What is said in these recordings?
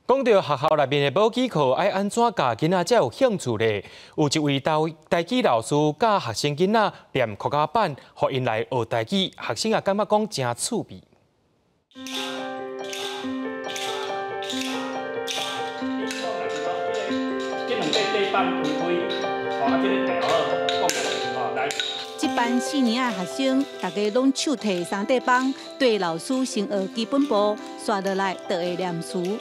讲到学校内面的补给课，爱安怎教囡仔才有兴趣呢？有一位台语老师教学生囡仔念客家版，互因来学台语，学生也感觉讲真趣味。这班4年的学生，大家拢手提3块板，对老师先学基本步，刷落来就会念词。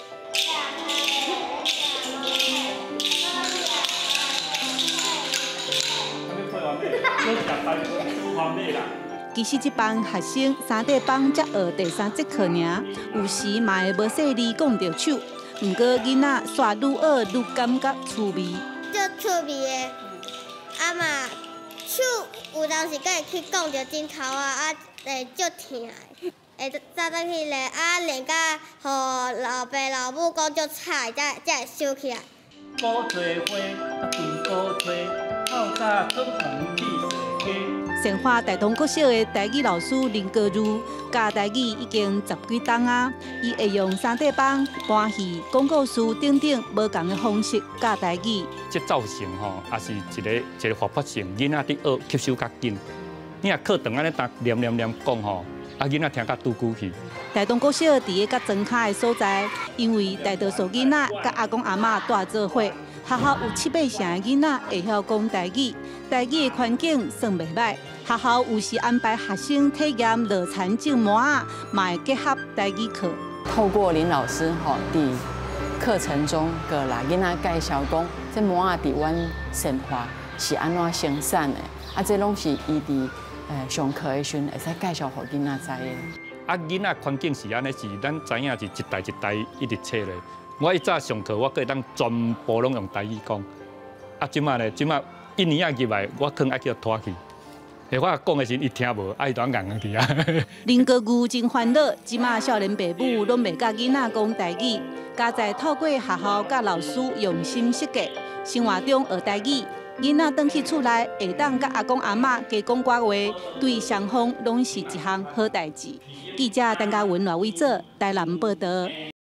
其实这班学生3块板才学第3节课尔，有时嘛会无细字讲着手，不过囡仔刷愈学愈感觉趣味。足趣味的，啊嘛手有当时会去讲着真头会足疼的，会早早起来练甲，互老爸老母讲足菜，才会收起来。古吹花，长古吹，透早转红去洗家。成华大同国小的台语老师林国如教台语已经10几冬啊，伊会用3块板、搬戏、讲故事等等无同的方式教台语。节奏性吼，也是一个活泼性，囡仔伫学吸收较紧。你若课堂安尼答念讲吼，囡仔听甲拄久去。大同国小伫个较庄脚的所在，因为大多数囡仔甲阿公阿嬷住做伙，学校有7、8成的囡仔会晓讲台语，台语的环境算袂歹。学校有时安排学生体验落田种麻啊，嘛会结合台语课。透过林老师伫课程中，个来囡仔介绍讲，这麻啊伫阮生活是安怎生产的，这拢是伊伫上课的时阵会使介绍互囡仔知的。囡仔环境是安尼，是咱知影是一代一代一直切咧。我一早上课，我可以当全部拢用台语讲。即马呢，即马1年入来，我可能爱叫拖去。我讲的时伊听无，伊就硬去啊。林国如真烦恼，即马少年爸母拢袂甲囡仔讲台语，加在透过学校甲老师用心设计，生活中学台语，囡仔返去厝内会当甲阿公阿嬷加讲寡话，对双方拢是一项好代志。记者陈嘉文、赖伟做台南报道。